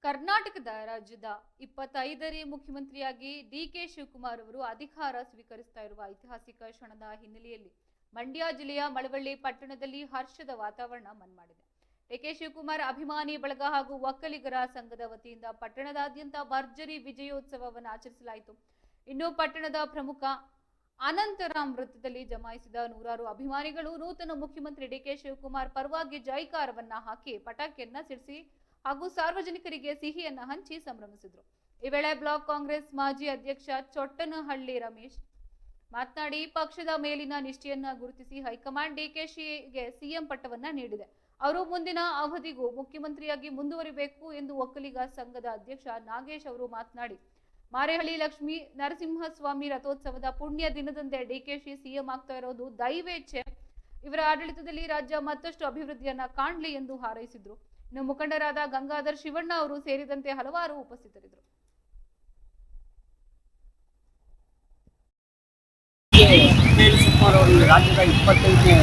ಕರ್ನಾಟಕದ ರಾಜ್ಯದ 25ನೇ ಮುಖ್ಯಮಂತ್ರಿಯಾಗಿ ಡಿಕೆ ಶಿವಕುಮಾರ್ ಅವರು ಅಧಿಕಾರ ಸ್ವೀಕರಿಸ್ತಾ ಇರುವ ಐತಿಹಾಸಿಕ ಕ್ಷಣದ ಹಿನ್ನೆಲೆಯಲ್ಲಿ ಮಂಡ್ಯ ಜಿಲ್ಲೆಯ ಮಳವಳ್ಳಿ ಪಟ್ಟಣದಲ್ಲಿ ಹರ್ಷದ ವಾತಾವರಣ ಮನ್ಮಾಡಿದೆ. ಡಿಕೆ ಶಿವಕುಮಾರ್ ಅಭಿಮಾನಿ ಬಳಗ ಹಾಗೂ ಒಕ್ಕಲಿಗರ ಸಂಘದ ವತಿಯಿಂದ ಪಟ್ಟಣದಾದ್ಯಂತ ಭರ್ಜರಿ ವಿಜಯೋತ್ಸವವನ್ನು ಆಚರಿಸಲಾಯಿತು. ಇನ್ನು ಪಟ್ಟಣದ ಪ್ರಮುಖ ಅನಂತರಾಮ್ ವೃತ್ತದಲ್ಲಿ ಜಮಾಯಿಸಿದ ನೂರಾರು ಅಭಿಮಾನಿಗಳು ನೂತನ ಮುಖ್ಯಮಂತ್ರಿ ಡಿಕೆ ಶಿವಕುಮಾರ್ ಪರವಾಗಿ ಜೈಕಾರವನ್ನ ಹಾಕಿ ಪಟಾಕಿಯನ್ನ ಸಿಡಿಸಿ ಹಾಗೂ ಸಾರ್ವಜನಿಕರಿಗೆ ಸಿಹಿಯನ್ನ ಹಂಚಿ ಸಂಭ್ರಮಿಸಿದರು. ಈ ವೇಳೆ ಬ್ಲಾಕ್ ಕಾಂಗ್ರೆಸ್ ಮಾಜಿ ಅಧ್ಯಕ್ಷ ಚೊಟ್ಟನಹಳ್ಳಿ ರಮೇಶ್ ಮಾತನಾಡಿ, ಪಕ್ಷದ ಮೇಲಿನ ನಿಷ್ಠೆಯನ್ನ ಗುರುತಿಸಿ ಹೈಕಮಾಂಡ್ ಡಿಕೆಶಿಗೆ ಸಿಎಂ ಪಟ್ಟವನ್ನ ನೀಡಿದೆ. ಅವರು ಮುಂದಿನ ಅವಧಿಗೂ ಮುಖ್ಯಮಂತ್ರಿಯಾಗಿ ಮುಂದುವರಿಬೇಕು ಎಂದು ಒಕ್ಕಲಿಗ ಸಂಘದ ಅಧ್ಯಕ್ಷ ನಾಗೇಶ್ ಅವರು ಮಾತನಾಡಿ, ಮಾರೇಹಳ್ಳಿ ಲಕ್ಷ್ಮೀ ನರಸಿಂಹಸ್ವಾಮಿ ರಥೋತ್ಸವದ ಪುಣ್ಯ ದಿನದಂದೇ ಡಿಕೆಶಿ ಸಿಎಂ ಆಗ್ತಾ ಇರೋದು ದೈವೇಚ್ಛೆ. ಇವರ ಆಡಳಿತದಲ್ಲಿ ರಾಜ್ಯ ಮತ್ತಷ್ಟು ಅಭಿವೃದ್ಧಿಯನ್ನ ಕಾಣಲಿ ಎಂದು ಹಾರೈಸಿದ್ರು. ಇನ್ನು ಮುಖಂಡರಾದ ಗಂಗಾಧರ್ ಶಿವಣ್ಣ ಅವರು ಸೇರಿದಂತೆ ಹಲವಾರು ಉಪಸ್ಥಿತರಿದ್ದರು. ಶಿವಕುಮಾರ್ ಅವರು ರಾಜ್ಯದ 25ನೇ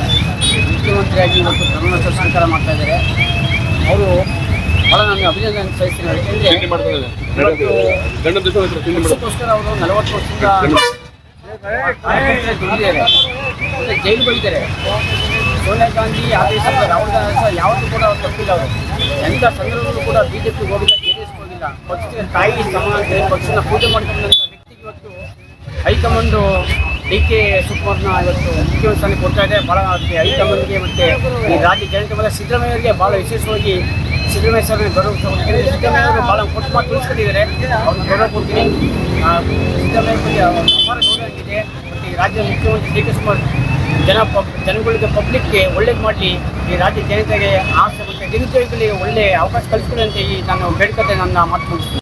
ಮುಖ್ಯಮಂತ್ರಿಯಾಗಿ ಇವತ್ತು ಪ್ರಮಾಣ ಸ್ವೀಕಾರ ಮಾಡ್ತಾ ಇದ್ದಾರೆ. ಅವರು ಬಹಳ ನಾನು ಅಭಿನಂದನೆ ಸಲ್ಲಿಸ್ತೀನಿ. ಪಕ್ಷಕ್ಕೋಸ್ಕರ ಅವರು 40 ವರ್ಷದಿಂದ ದುಡಿದಿದ್ದಾರೆ, ಮತ್ತೆ ಜೈಲುಗಳಿದ್ದಾರೆ. ಸೋನಿಯಾ ಗಾಂಧಿ ಆದೇಶ ರಾಹುಲ್ ಗಾಂಧಿ ಯಾವತ್ತೂ ಕೂಡ ಅವ್ರು ತಪ್ಪಿಲ್ಲ. ಅವರು ಎಂಥ ಸಂದರ್ಭದಲ್ಲೂ ಕೂಡ ಬಿಜೆಪಿ ಹೋಗಿಲ್ಲ, ಜೆಡಿಎಸ್ ಹೋಗಿಲ್ಲ. ಪಕ್ಷದ ತಾಯಿ ಸಮಾನ ಪಕ್ಷನ ಪೂಜೆ ಮಾಡ್ಕೊಂಡಂಥ ವ್ಯಕ್ತಿಗೆ ಇವತ್ತು ಹೈಕಮಾಂಡ್ ಡಿಕೆ ಶಿವಕುಮಾರ್ನ ಇವತ್ತು ಮುಖ್ಯಮಂತ್ರಿ ಸ್ಥಾನ ಕೊಡ್ತಾ ಇದೆ. ಭಾಳ ಹೈಕಮಾಂಡ್ಗೆ ಮತ್ತು ಈ ರಾಜ್ಯ ಜನತೆ ಮೇಲೆ ಸಿದ್ದರಾಮಯ್ಯರಿಗೆ ಭಾಳ ವಿಶೇಷವಾಗಿ ಸಿದ್ದರಾಮಯ್ಯ ಸರ್ ಗೌರವ ಸಿದ್ದರಾಮಯ್ಯ ಅವರು ಭಾಳ ಕೊಟ್ಟು ಮಾತು ತಿಳಿಸ್ಕೊಂಡಿದ್ದಾರೆ. ಅವ್ರನ್ನ ಗೌರವ ಕೊಡ್ತೀನಿ. ಸಿದ್ದರಾಮಯ್ಯ ಬಗ್ಗೆ ಅಪಾರ ಗೌರವ ಆಗಿದೆ. ಮತ್ತು ಈ ರಾಜ್ಯದ ಮುಖ್ಯಮಂತ್ರಿ ಡಿಕೆ ಶಿವಕುಮಾರ್ ಜನಗಳಿಗೆ ಪಬ್ಲಿಕ್ಗೆ ಒಳ್ಳೇದು ಮಾಡಲಿ, ಈ ರಾಜ್ಯ ಜನತೆಗೆ ಆಸೆ ಮತ್ತು ನಿರುದ್ಯೋಗಿಗಳಿಗೆ ಒಳ್ಳೆಯ ಅವಕಾಶ ಕಲ್ಪಿಸಿಕೊಳ್ಳಿ ಅಂತ ನಾನು ಬೇಡ್ಕೊಳ್ತೇನೆ. ನನ್ನ ಮಾತು ಮುಗಿಸ್ತೀನಿ.